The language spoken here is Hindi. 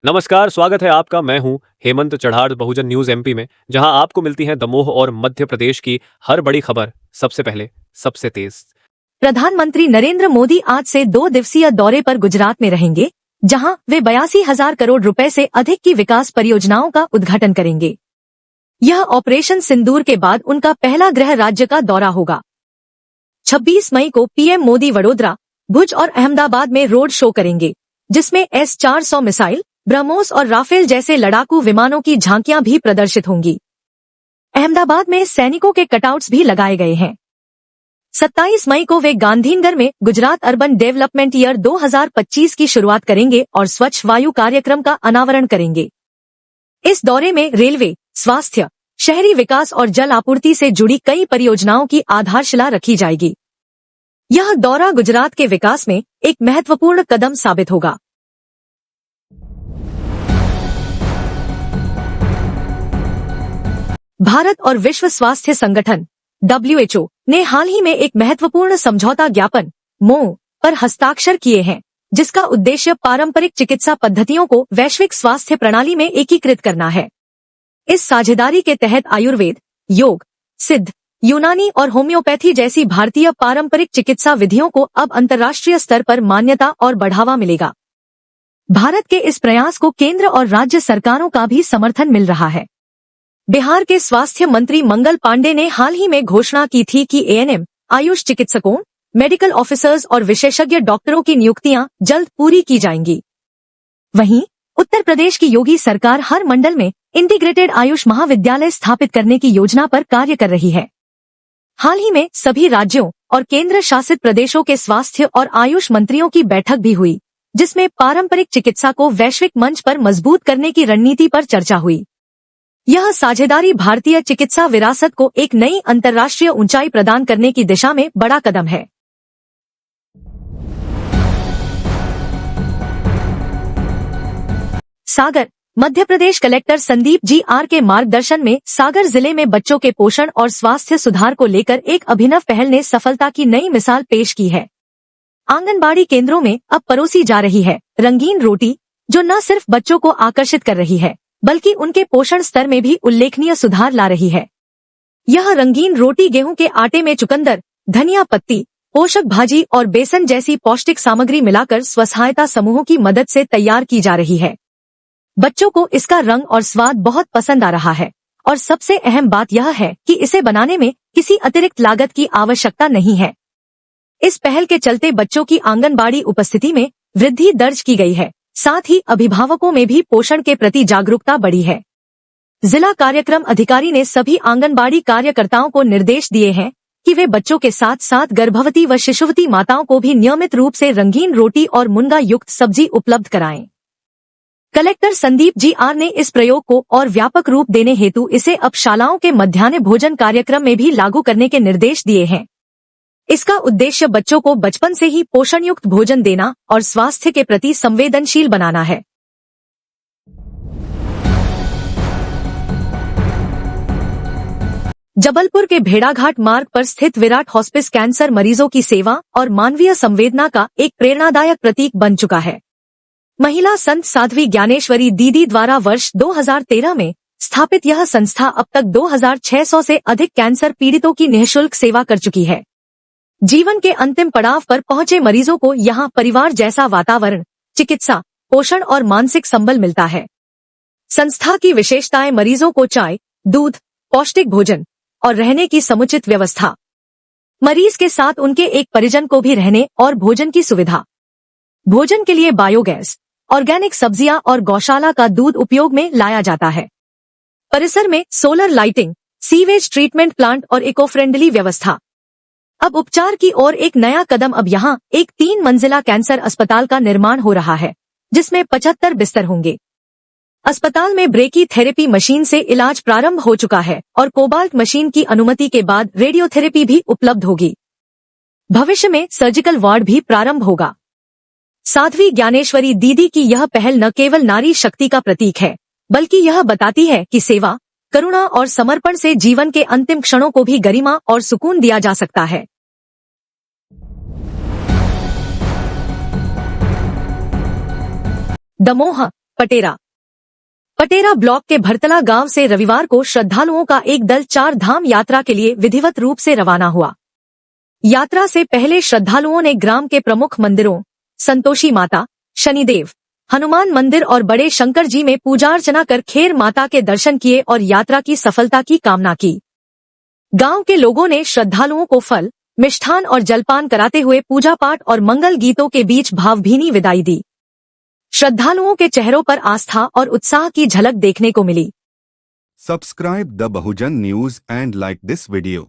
नमस्कार, स्वागत है आपका। मैं हूं हेमंत चढ़ाड़ बहुजन न्यूज एमपी में, जहां आपको मिलती हैं दमोह और मध्य प्रदेश की हर बड़ी खबर सबसे पहले, सबसे तेज। प्रधानमंत्री नरेंद्र मोदी आज से 2 दिवसीय दौरे पर गुजरात में रहेंगे, जहां वे 82,000 करोड़ रुपए से अधिक की विकास परियोजनाओं का उद्घाटन करेंगे। यह ऑपरेशन सिंदूर के बाद उनका पहला गृह राज्य का दौरा होगा। 26 मई को पीएम मोदी वडोदरा, भुज और अहमदाबाद में रोड शो करेंगे, जिसमें S-400 मिसाइल, ब्रह्मोस और राफेल जैसे लड़ाकू विमानों की झांकियां भी प्रदर्शित होंगी। अहमदाबाद में सैनिकों के कटआउट्स भी लगाए गए हैं। 27 मई को वे गांधीनगर में गुजरात अर्बन डेवलपमेंट ईयर 2025 की शुरुआत करेंगे और स्वच्छ वायु कार्यक्रम का अनावरण करेंगे। इस दौरे में रेलवे, स्वास्थ्य, शहरी विकास और जल आपूर्ति से जुड़ी कई परियोजनाओं की आधारशिला रखी जाएगी। यह दौरा गुजरात के विकास में एक महत्वपूर्ण कदम साबित होगा। भारत और विश्व स्वास्थ्य संगठन WHO ने हाल ही में एक महत्वपूर्ण समझौता ज्ञापन MoU पर हस्ताक्षर किए हैं, जिसका उद्देश्य पारंपरिक चिकित्सा पद्धतियों को वैश्विक स्वास्थ्य प्रणाली में एकीकृत करना है। इस साझेदारी के तहत आयुर्वेद, योग, सिद्ध, यूनानी और होम्योपैथी जैसी भारतीय पारंपरिक चिकित्सा विधियों को अब अंतर्राष्ट्रीय स्तर पर मान्यता और बढ़ावा मिलेगा। भारत के इस प्रयास को केंद्र और राज्य सरकारों का भी समर्थन मिल रहा है। बिहार के स्वास्थ्य मंत्री मंगल पांडे ने हाल ही में घोषणा की थी कि ANM, आयुष चिकित्सकों, मेडिकल ऑफिसर्स और विशेषज्ञ डॉक्टरों की नियुक्तियां जल्द पूरी की जाएंगी। वहीं उत्तर प्रदेश की योगी सरकार हर मंडल में इंटीग्रेटेड आयुष महाविद्यालय स्थापित करने की योजना पर कार्य कर रही है। हाल ही में सभी राज्यों और केंद्र शासित प्रदेशों के स्वास्थ्य और आयुष मंत्रियों की बैठक भी हुई, जिसमें पारंपरिक चिकित्सा को वैश्विक मंच पर मजबूत करने की रणनीति पर चर्चा हुई। यह साझेदारी भारतीय चिकित्सा विरासत को एक नई अंतर्राष्ट्रीय ऊंचाई प्रदान करने की दिशा में बड़ा कदम है। सागर मध्य प्रदेश कलेक्टर संदीप जी.आर. के मार्गदर्शन में सागर जिले में बच्चों के पोषण और स्वास्थ्य सुधार को लेकर एक अभिनव पहल ने सफलता की नई मिसाल पेश की है। आंगनबाड़ी केंद्रों में अब परोसी जा रही है रंगीन रोटी, जो न सिर्फ बच्चों को आकर्षित कर रही है, बल्कि उनके पोषण स्तर में भी उल्लेखनीय सुधार ला रही है। यह रंगीन रोटी गेहूं के आटे में चुकंदर, धनिया पत्ती, पोषक भाजी और बेसन जैसी पौष्टिक सामग्री मिलाकर स्वसहायता समूहों की मदद से तैयार की जा रही है। बच्चों को इसका रंग और स्वाद बहुत पसंद आ रहा है, और सबसे अहम बात यह है कि इसे बनाने में किसी अतिरिक्त लागत की आवश्यकता नहीं है। इस पहल के चलते बच्चों की आंगनबाड़ी उपस्थिति में वृद्धि दर्ज की गई है, साथ ही अभिभावकों में भी पोषण के प्रति जागरूकता बढ़ी है। जिला कार्यक्रम अधिकारी ने सभी आंगनबाड़ी कार्यकर्ताओं को निर्देश दिए हैं कि वे बच्चों के साथ साथ गर्भवती व शिशुवती माताओं को भी नियमित रूप से रंगीन रोटी और मुनगा युक्त सब्जी उपलब्ध कराएं। Collector Sandeep G.R.. ने इस प्रयोग को और व्यापक रूप देने हेतु इसे अब शालाओं के मध्याह्न भोजन कार्यक्रम में भी लागू करने के निर्देश दिए हैं। इसका उद्देश्य बच्चों को बचपन से ही पोषण युक्त भोजन देना और स्वास्थ्य के प्रति संवेदनशील बनाना है। जबलपुर के भेड़ाघाट मार्ग पर स्थित विराट हॉस्पिस कैंसर मरीजों की सेवा और मानवीय संवेदना का एक प्रेरणादायक प्रतीक बन चुका है। महिला संत साध्वी ज्ञानेश्वरी दीदी द्वारा वर्ष 2013 में स्थापित यह संस्था अब तक 2600 से अधिक कैंसर पीड़ितों की निःशुल्क सेवा कर चुकी है। जीवन के अंतिम पड़ाव पर पहुंचे मरीजों को यहां परिवार जैसा वातावरण, चिकित्सा, पोषण और मानसिक संबल मिलता है। संस्था की विशेषताएं मरीजों को चाय, दूध, पौष्टिक भोजन और रहने की समुचित व्यवस्था। मरीज के साथ उनके एक परिजन को भी रहने और भोजन की सुविधा। भोजन के लिए बायोगैस, ऑर्गेनिक सब्जियां और गौशाला का दूध उपयोग में लाया जाता है। परिसर में solar lighting, sewage treatment plant और इको फ्रेंडली व्यवस्था। अब उपचार की ओर एक नया कदम। अब यहां एक 3 मंजिला कैंसर अस्पताल का निर्माण हो रहा है, जिसमें 75 बिस्तर होंगे। अस्पताल में ब्रेकी थेरेपी मशीन से इलाज प्रारंभ हो चुका है और कोबाल्ट मशीन की अनुमति के बाद रेडियोथेरेपी भी उपलब्ध होगी। भविष्य में सर्जिकल वार्ड भी प्रारंभ होगा। साध्वी ज्ञानेश्वरी दीदी की यह पहल न केवल नारी शक्ति का प्रतीक है, बल्कि यह बताती है कि सेवा, करुणा और समर्पण से जीवन के अंतिम क्षणों को भी गरिमा और सुकून दिया जा सकता है। दमोह पटेरा ब्लॉक के भरतला गांव से रविवार को श्रद्धालुओं का एक दल 4 धाम यात्रा के लिए विधिवत रूप से रवाना हुआ। यात्रा से पहले श्रद्धालुओं ने ग्राम के प्रमुख मंदिरों संतोषी माता, शनिदेव, हनुमान मंदिर और बड़े शंकर जी में पूजा अर्चना कर खेर माता के दर्शन किए और यात्रा की सफलता की कामना की। गांव के लोगों ने श्रद्धालुओं को फल, मिष्ठान और जलपान कराते हुए पूजा पाठ और मंगल गीतों के बीच भावभीनी विदाई दी। श्रद्धालुओं के चेहरों पर आस्था और उत्साह की झलक देखने को मिली। Subscribe the Bahujan News and like this video.